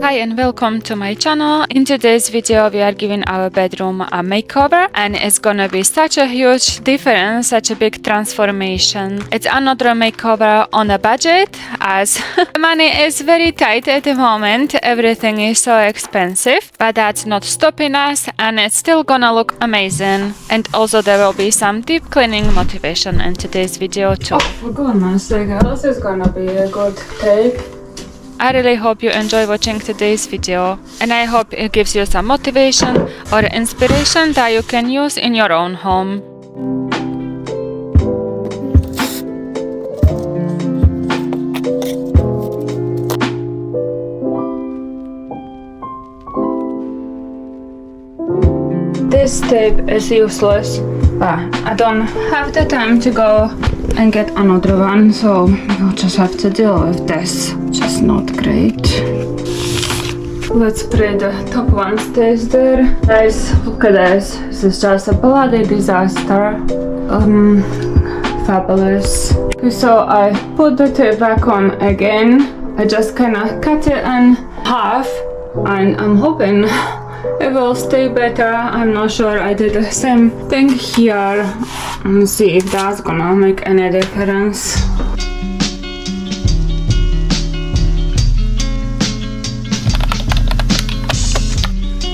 Hi and welcome to my channel. In today's video we are giving our bedroom a makeover, and it's gonna be such a huge difference, such a big transformation. It's another makeover on a budget, as money is very tight at the moment. Everything is so expensive, but that's not stopping us, and it's still gonna look amazing. And also there will be some deep cleaning motivation in today's video too. Oh, for goodness sake, this is gonna be a good take. I really hope you enjoy watching today's video, and I hope it gives you some motivation or inspiration that you can use in your own home. This tape is useless, but I don't have the time to go and get another one, so we'll just have to deal with this. Just not great. Let's pray the top one stays there. Guys, look at this. This is just a bloody disaster. Fabulous. Okay, so I put the tape back on again. I just kinda cut it in half, and I'm hoping it will stay better. I'm not sure. I did the same thing here. Let's see if that's gonna make any difference.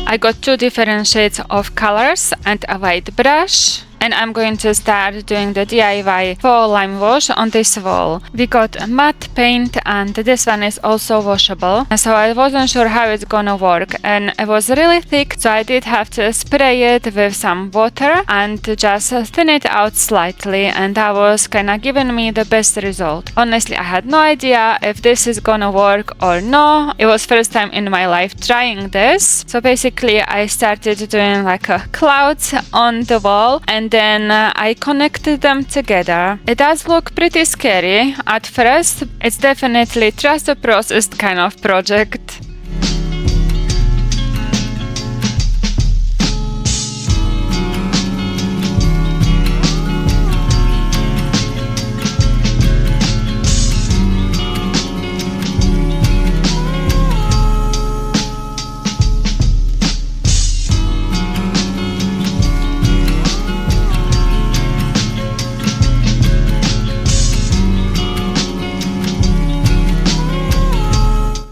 I got two different shades of colors and a white brush. And I'm going to start doing the DIY Faux lime wash on this wall. We got matte paint, and this one is also washable. So I wasn't sure how it's gonna work, and it was really thick, so I did have to spray it with some water and just thin it out slightly, and that was kinda giving me the best result. Honestly, I had no idea if this is gonna work or no. It was first time in my life trying this. So basically I started doing like a clouds on the wall, and then I connected them together. It does look pretty scary at first. It's definitely trust the process kind of project.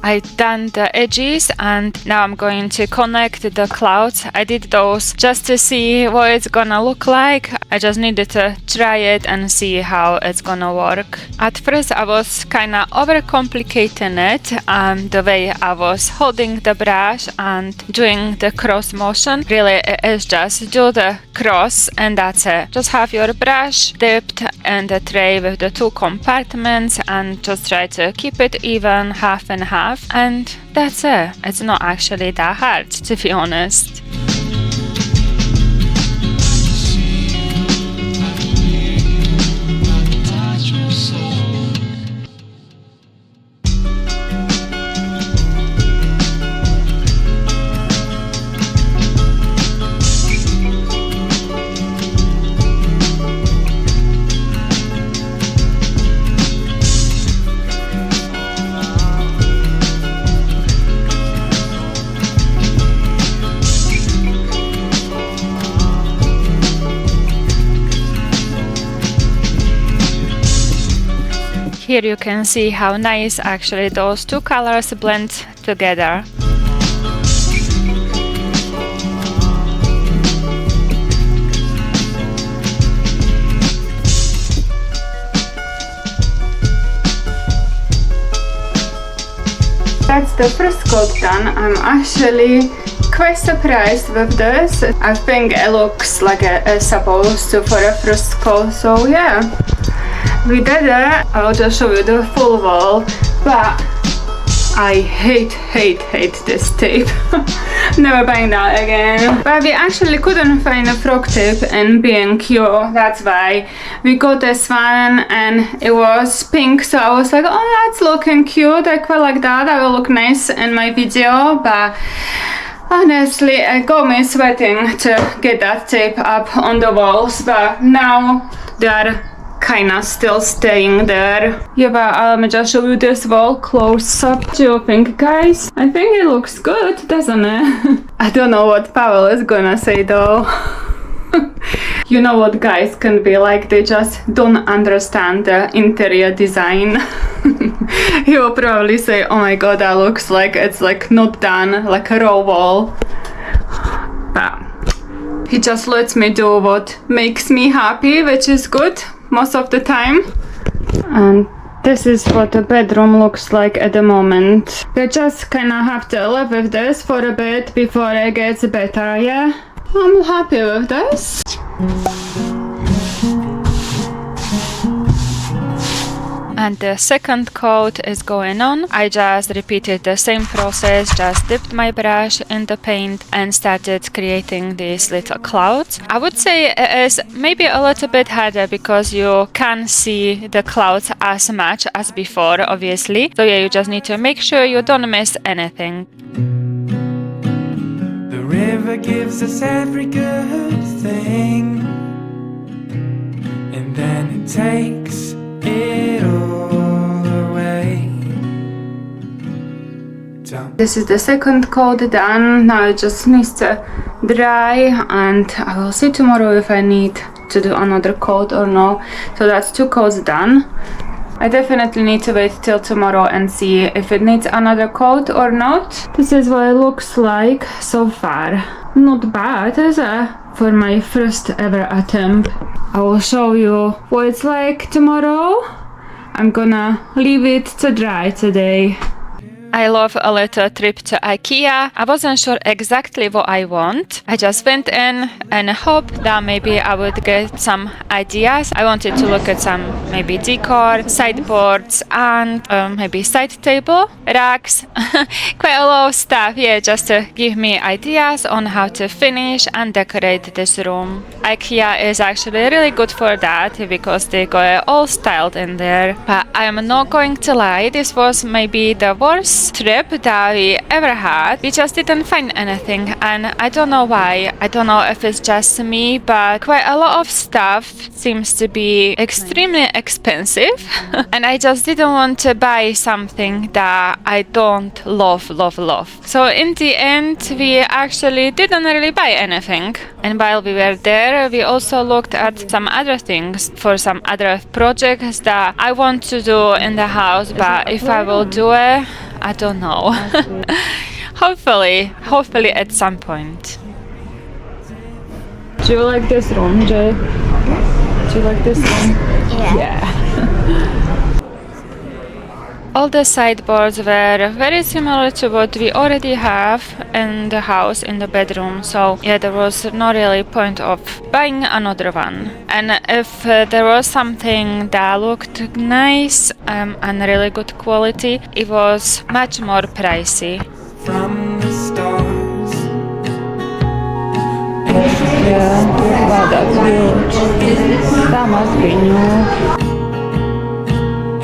I done the edges, and now I'm going to connect the clouds. I did those just to see what it's gonna look like. I just needed to try it and see how it's gonna work. At first I was kinda overcomplicating it, the way I was holding the brush and doing the cross motion. Really, it is just do the cross and that's it. Just have your brush dipped in the tray with the two compartments and just try to keep it even, half and half. And that's it. It's not actually that hard, to be honest. Here you can see how nice actually those two colors blend together. That's the first coat done. I'm actually quite surprised with this. I think it looks like it's supposed to for a first coat, so yeah. We did it. I'll just show you the full wall, but I hate this tape. Never buying that again. But we actually couldn't find a frog tape in B&Q. That's why we got this one, and it was pink. So I was like, oh, that's looking cute. I quite like that. That will look nice in my video. But honestly, it got me sweating to get that tape up on the walls. But now they are kinda still staying there. Yeah, but let me just show you this wall close up. What do you think, guys? I think it looks good, doesn't it? I don't know what Pavel is gonna say though. You know what guys can be like, they just don't understand the interior design. He will probably say, oh my god, that looks like it's like not done, like a raw wall. But he just lets me do what makes me happy, which is good most of the time. And this is what the bedroom looks like at the moment. I just kinda have to live with this for a bit before it gets better, yeah? I'm happy with this. And the second coat is going on. I just repeated the same process, just dipped my brush in the paint and started creating these little clouds. I would say it is maybe a little bit harder because you can't see the clouds as much as before, obviously. So yeah, you just need to make sure you don't miss anything. The river gives us every good thing, and then it takes it all away. This is the second coat done. Now it just needs to dry, and I will see tomorrow if I need to do another coat or no. So that's 2 coats done. I definitely need to wait till tomorrow and see if it needs another coat or not. This is what it looks like so far. Not bad, is it? For my first ever attempt. I will show you what it's like tomorrow. I'm gonna leave it to dry today. I love a little trip to IKEA. I wasn't sure exactly what I want. I just went in and hoped that maybe I would get some ideas. I wanted to look at some maybe decor, sideboards, and maybe side table, racks. Quite a lot of stuff, yeah, just to give me ideas on how to finish and decorate this room. IKEA is actually really good for that because they got it all styled in there. But I am not going to lie, this was maybe the worst trip that we ever had. We just didn't find anything, and I don't know why. I don't know if it's just me, but quite a lot of stuff seems to be extremely expensive. And I just didn't want to buy something that I don't love. So in the end, we actually didn't really buy anything. And while we were there, we also looked at some other things for some other projects that I want to do in the house, but if I will do it, I don't know. Hopefully at some point. Do you like this room, Jay? Do you like this room? Yeah. All the sideboards were very similar to what we already have in the house, in the bedroom, so yeah, there was no really point of buying another one. And if there was something that looked nice and really good quality, it was much more pricey. From the stars. Yeah, wow, that's huge. That must be new.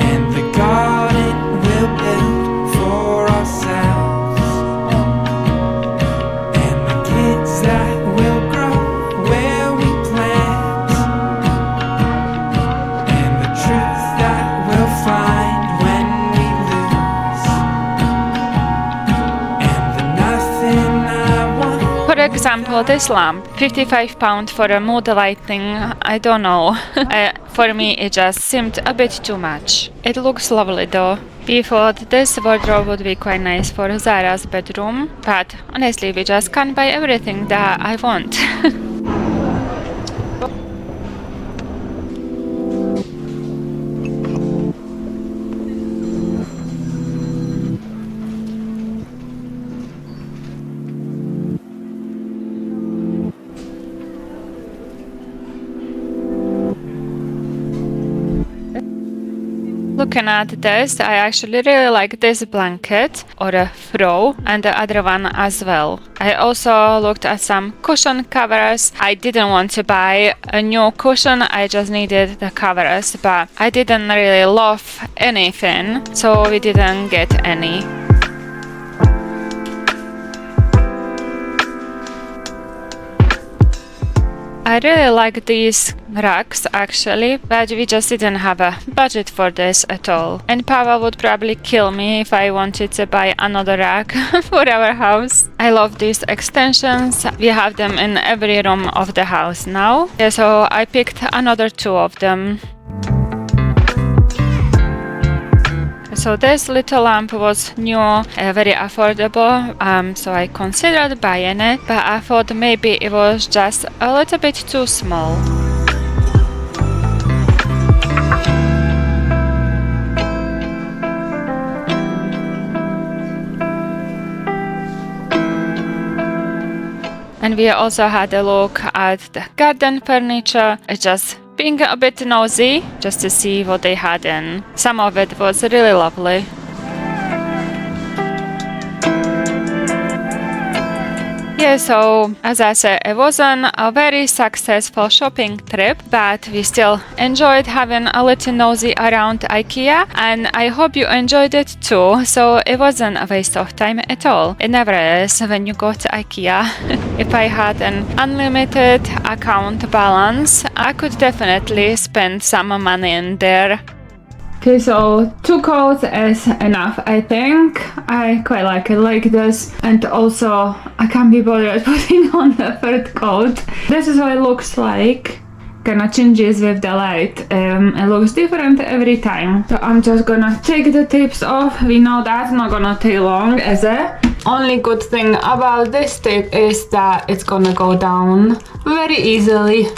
And the garden we'll build for ourselves, and the kids that will grow where we plant, and the truth that we'll find when we lose, and the nothing I want. For example, this lamp, £55 for a mood lighting, I don't know. For me, it just seemed a bit too much. It looks lovely though. We thought this wardrobe would be quite nice for Zara's bedroom, but honestly, we just can't buy everything that I want. looking at this, I actually really like this blanket or a throw and the other one as well. I also looked at some cushion covers. I didn't want to buy a new cushion, I just needed the covers, but I didn't really love anything, so we didn't get any. I really like these rugs actually, but we just didn't have a budget for this at all. And Pavel would probably kill me if I wanted to buy another rug for our house. I love these extensions. We have them in every room of the house now. Yeah, so I picked another 2 of them. So this little lamp was new, very affordable, so I considered buying it, but I thought maybe it was just a little bit too small. And we also had a look at the garden furniture, just being a bit nosy, just to see what they had in. Some of it was really lovely. Yeah, so as I said, it wasn't a very successful shopping trip, but we still enjoyed having a little nosy around IKEA, and I hope you enjoyed it too. So it wasn't a waste of time at all. It never is when you go to IKEA. If I had an unlimited account balance, I could definitely spend some money in there. Okay, so 2 coats is enough, I think. I quite like it like this, and also I can't be bothered putting on the 3rd coat. This is what it looks like. Kinda changes with the light. It looks different every time. So I'm just gonna take the tips off. We know that's not gonna take long, is it? Only good thing about this tip is that it's gonna go down very easily.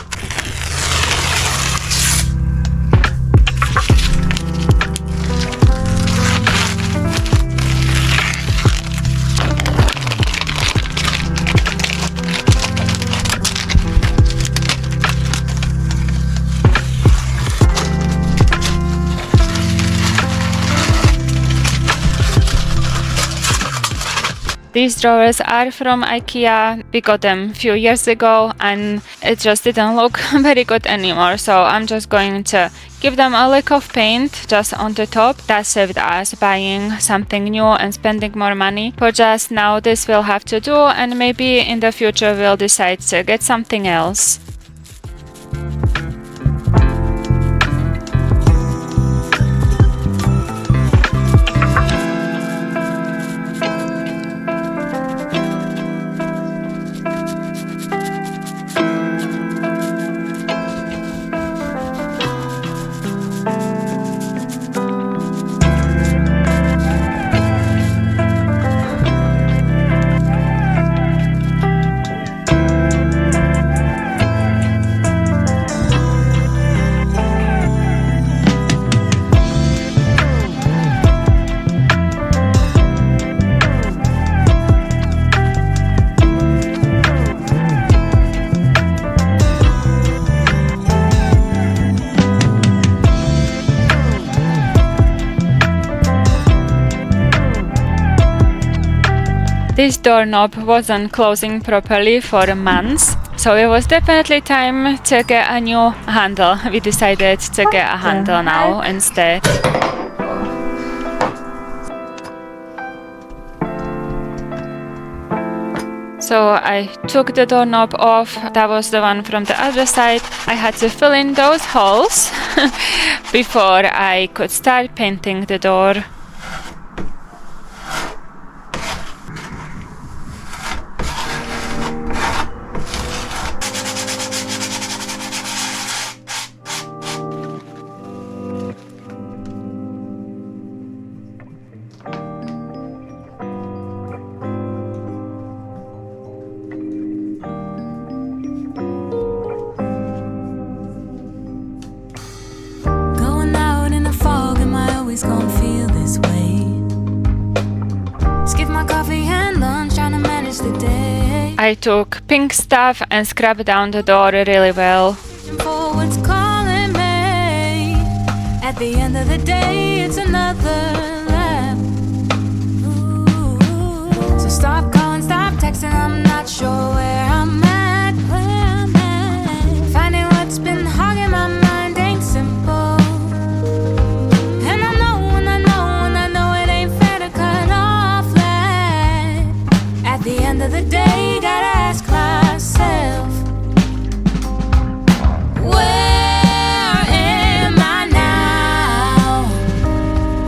These drawers are from IKEA. We got them a few years ago and it just didn't look very good anymore. So I'm just going to give them a lick of paint just on the top. That saved us buying something new and spending more money. For just now, this will have to do, and maybe in the future we'll decide to get something else. This doorknob wasn't closing properly for months, so it was definitely time to get a new handle. We decided to get a handle now instead. So I took the doorknob off. That was the one from the other side. I had to fill in those holes before I could start painting the door. Gonna feel this way. Skip my coffee and lunch, trying to manage the day. I took pink stuff and scrubbed down the door really well. For what's calling me. At At the end of the day, it's another lap. Ooh. So stop calling, stop texting, I'm not sure where I'm at. Finding what's been hogging my mind ain't simple. And I know it ain't fair to cut off that. At the end of the day, gotta ask myself, where am I now?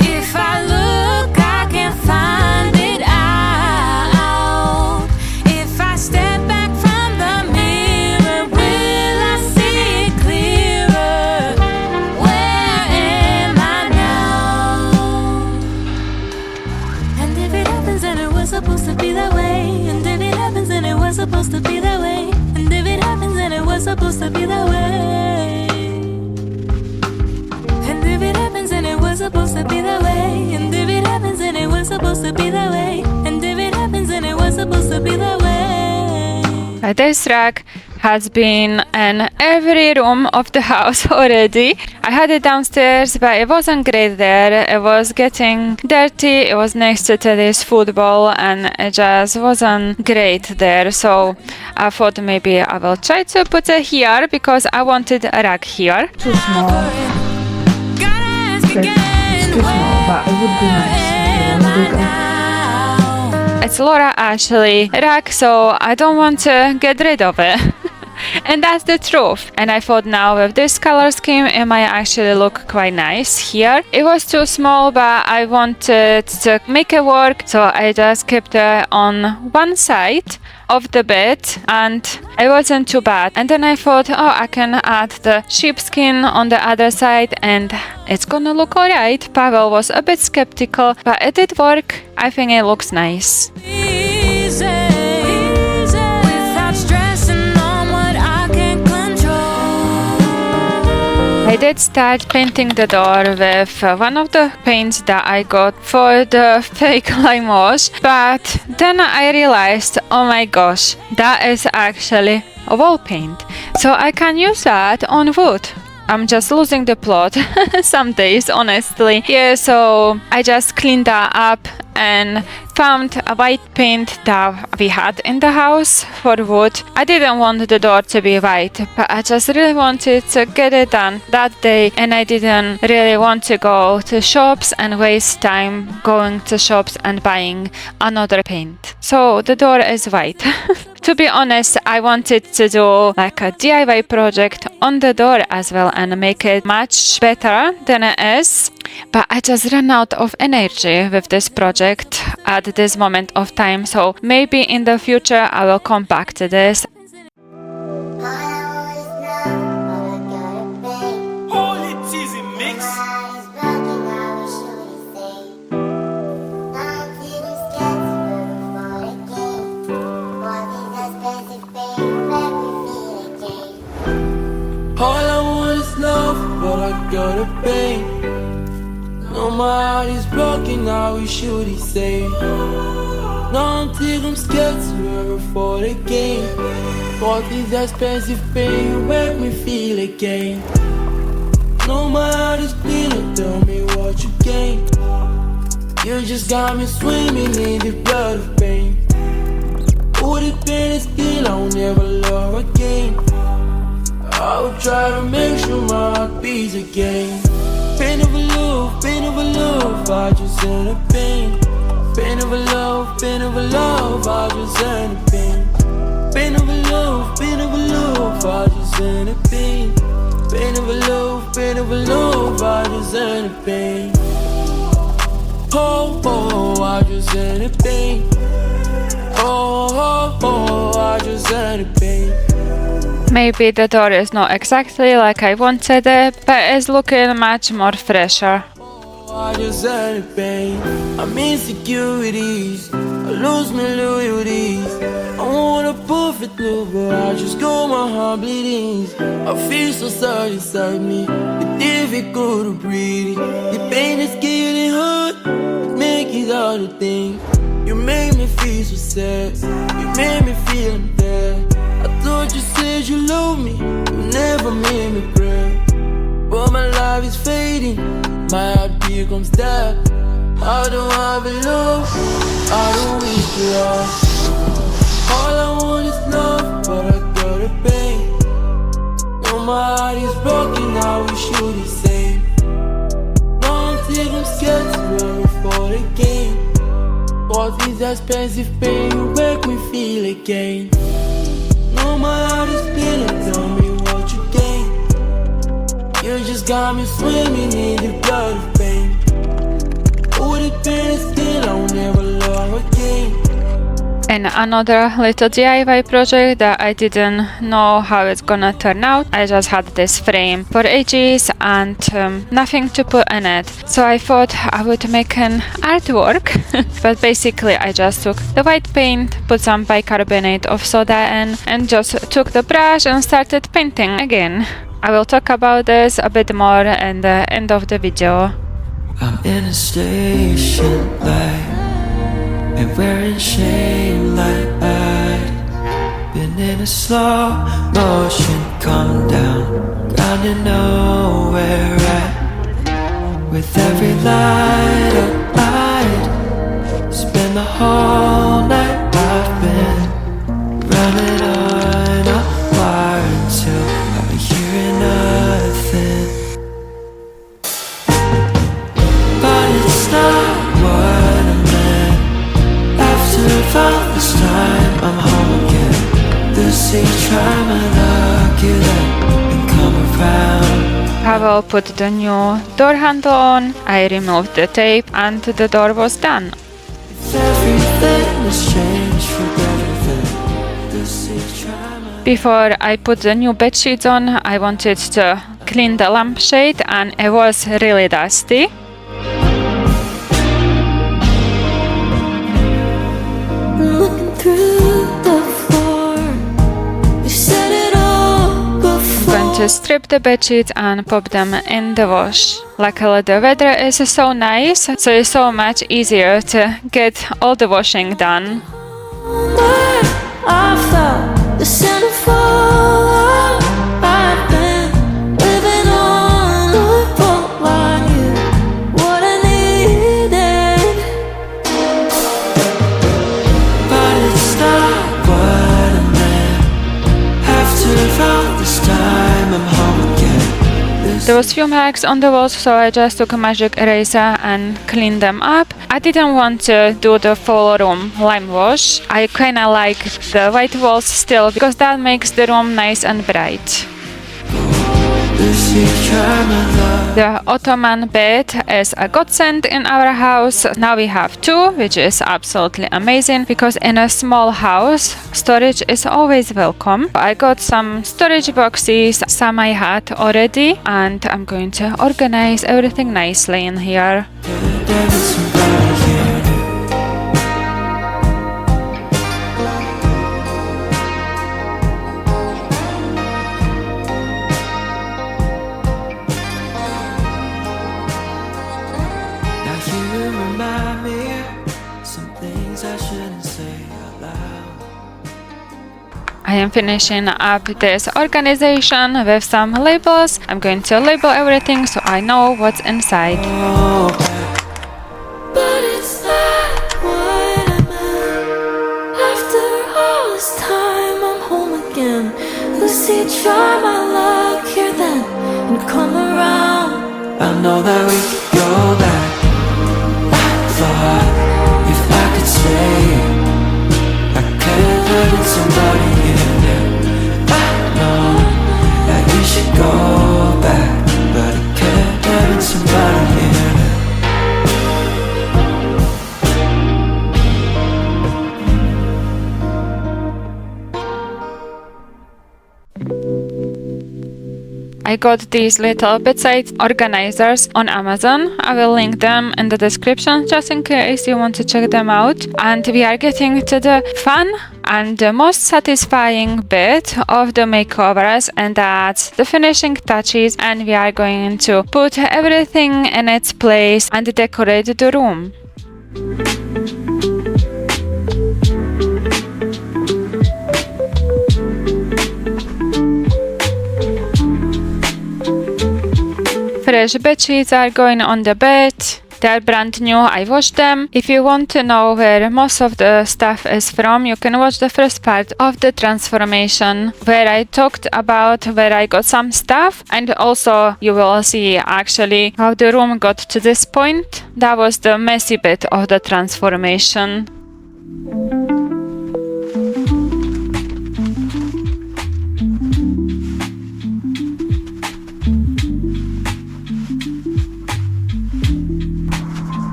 If I look, I can find it out. If I step back from the mirror, will I see it clearer? Where am I now? And if it happens and it was supposed to be that way, and if it happens and it was supposed to be that way, and if it happens and it was supposed to be that way, and if it happens and it was supposed to be that way, and if it happens and it was supposed to be that way, and if it happens and it was supposed to be that way. This rack has been in every room of the house already. I had it downstairs, but it wasn't great there. It was getting dirty. It was next to this football, and it just wasn't great there. So I thought maybe I will try to put it here because I wanted a rack here. Too small. Gotta ask It's again, too small, but it would be nice if it was bigger. now? It's Laura Ashley rack, so I don't want to get rid of it. And that's the truth. And I thought now with this color scheme it might actually look quite nice here. It was too small, but I wanted to make it work, so I just kept it on one side of the bed and it wasn't too bad. And then I thought, oh, I can add the sheepskin on the other side and it's gonna look alright. Pavel was a bit skeptical, but it did work. I think it looks nice. Easy, without stressing on what I can't control. I did start painting the door with one of the paints that I got for the fake limewash, but then I realized, oh my gosh, that is actually a wall paint. So I can use that on wood. I'm just losing the plot some days, honestly. Yeah, so I just cleaned that up and found a white paint that we had in the house for wood. I didn't want the door to be white, but I just really wanted to get it done that day, and I didn't really want to go to shops and waste time going to shops and buying another paint. So the door is white. To be honest, I wanted to do like a DIY project on the door as well and make it much better than it is. But I just ran out of energy with this project at this moment of time. So maybe in the future I will come back to this. Holy cheesy mix. All I want is love, but I gotta pay. No, my heart is broken, now we should he say. Now I'm scared to ever fall again. All this expensive pain, you make me feel again. No, my heart is bleeding, tell me what you gain. You just got me swimming in the blood of pain. Oh, the pain is still, I'll never love again. I will try to make sure my heart beats again. Pain of a love, I just end up pain. Pain of a love, I just end up pain. Pain of a love, I just end up pain. Pain of a love, I just end up pain. Oh, oh, I just end up pain. Oh, oh, oh, I just end up pain. Maybe the door is not exactly like I wanted it, but it's looking much more fresher. I just had a pain. I'm insecurities. I lose my loyalties. I want a perfect love, but I just go my heart bleeding. I feel so sad inside me. It's difficult to breathe. The pain is getting hurt. It makes it hard to think. You made me feel so sad. You made me feel I'm dead. I thought you said you love me. You never made me cry. But my life is fading, my heart becomes dead. I don't have a love, I don't wish to love. All I want is love, but I got a pain. No, my heart is broken, I wish you the same. Don't think I'm scared to ever fall again. What is expensive pain, you make me feel again. No, my heart is bleeding, tell me what you gain. You just got me swimming in the blood of pain. Would it be still, I'll never love again. And another little DIY project that I didn't know how it's gonna turn out. I just had this frame for ages and nothing to put in it. So I thought I would make an artwork. But basically I just took the white paint, put some bicarbonate of soda in, and just took the brush and started painting again. I will talk about this a bit more at the end of the video. I'm in a station light, and we're in shame like I'd been in a slow motion, calm down, ground in nowhere at. With every light up, I'd spend the whole night. I've been running on a wire until I'm hearing nothing. But it's not what I meant. After all this time, I'm home again. The sea, try my luck, you let me come around. I will put the new door handle on, I removed the tape, and the door was done. If everything has changed for better than the sea, try my. Before I put the new bed sheets on, I wanted to clean the lampshade and it was really dusty. Looking through the floor, you said it all before. I'm going to strip the bed sheets and pop them in the wash. Luckily the weather is so nice, so it's so much easier to get all the washing done. I felt the center fall. I've been living on a boat like you, what I needed. But it's not what I meant. After all this time, I'm home again. There was few marks on the walls, so I just took a magic eraser and cleaned them up. I didn't want to do the full room lime wash. I kinda like the white walls still because that makes the room nice and bright. The Ottoman bed is a godsend in our house. Now we have two, which is absolutely amazing because in a small house, storage is always welcome. I got some storage boxes, some I had already, and I'm going to organize everything nicely in here. I am finishing up this organization with some labels. I'm going to label everything so I know what's inside. But it's not what I meant. After all this time, I'm home again. Lucy, try my luck here then and come around. I know that we could go back. I thought if I could stay, I could find somebody in there. I know that you should go back, but I can't find somebody in there. I got these little bedside organizers on Amazon. I will link them in the description just in case you want to check them out. And we are getting to the fun and the most satisfying bit of the makeovers, and that's the finishing touches, and we are going to put everything in its place and decorate the room. fresh bed sheets are going on the bed. They're brand new, I washed them. If you want to know where most of the stuff is from, you can watch the first part of the transformation where I talked about where I got some stuff, and also you will see actually how the room got to this point. That was the messy bit of the transformation.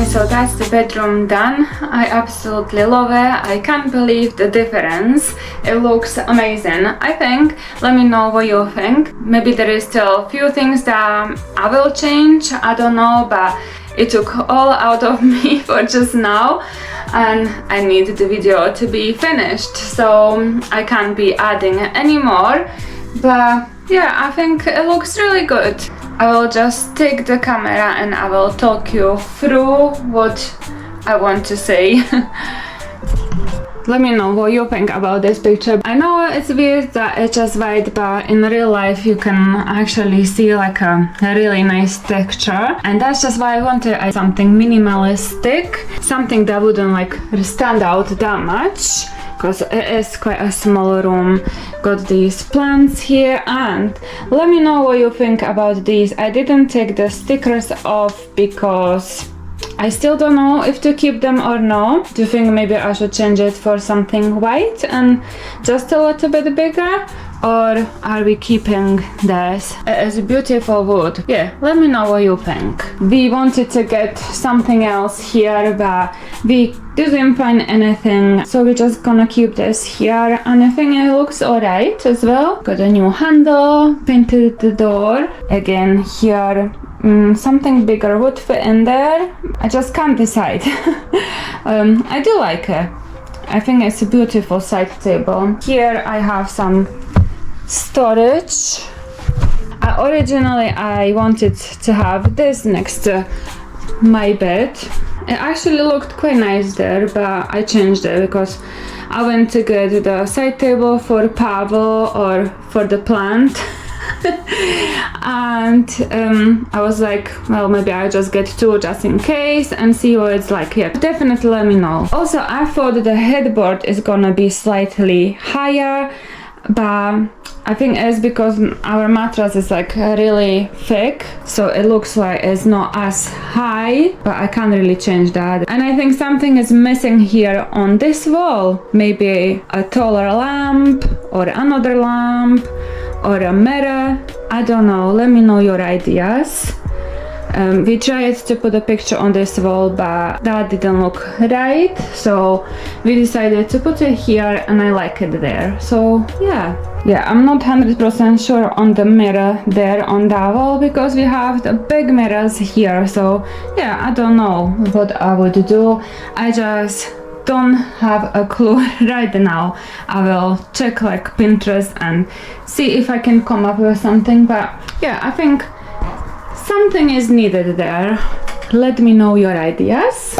So that's the bedroom done. I absolutely love it. I can't believe the difference. It looks amazing. I think, let me know what you think. Maybe there is still a few things that I will change, I don't know, but it took all out of me for just now, and I need the video to be finished, so I can't be adding anymore. But yeah, I think it looks really good. I will just take the camera and I will talk you through what I want to say. Let me know what you think about this picture. I know it's weird that it's just white, but in real life you can actually see like a really nice texture, and that's just why I wanted something minimalistic, something that wouldn't like stand out that much, because it is quite a small room. Got these plants here, and let me know what you think about these. I didn't take the stickers off because I still don't know if to keep them or no. Do you think maybe I should change it for something white and just a little bit bigger? Or are we keeping this? It is beautiful wood. Yeah, let me know what you think. We wanted to get something else here, but we didn't find anything, so we're just gonna keep this here, and I think it looks alright as well. Got a new handle, painted the door. Again here, something bigger would fit in there. I just can't decide. I do like it. I think it's a beautiful side table. Here I have some storage. Originally I wanted to have this next to my bed. It actually looked quite nice there, but I changed it because I went to get the side table for Pavel or for the plant. And I was like, well, maybe I'll just get two just in case and see what it's like. Yeah, definitely let me know. Also, I thought the headboard is gonna be slightly higher, but I think it's because our mattress is like really thick, so it looks like it's not as high, but I can't really change that. And I think something is missing here on this wall. Maybe a taller lamp or another lamp or a mirror. I don't know, let me know your ideas. We tried to put a picture on this wall, but that didn't look right, so we decided to put it here, and I like it there. So yeah, I'm not 100% sure on the mirror there on that wall because we have the big mirrors here. So yeah, I don't know what I would do. I just don't have a clue right now. I will check like Pinterest and see if I can come up with something, but yeah, I think something is needed there. Let me know your ideas.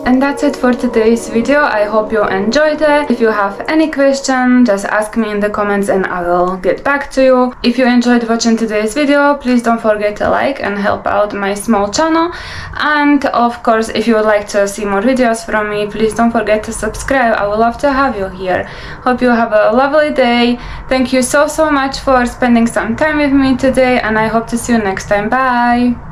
And that's it for today's video. I hope you enjoyed it. If you have any question, just ask me in the comments and I will get back to you. If you enjoyed watching today's video, please don't forget to like and help out my small channel. And of course, if you would like to see more videos from me, please don't forget to subscribe. I would love to have you here. Hope you have a lovely day. Thank you so much for spending some time with me today, and I hope to see you next time. Bye!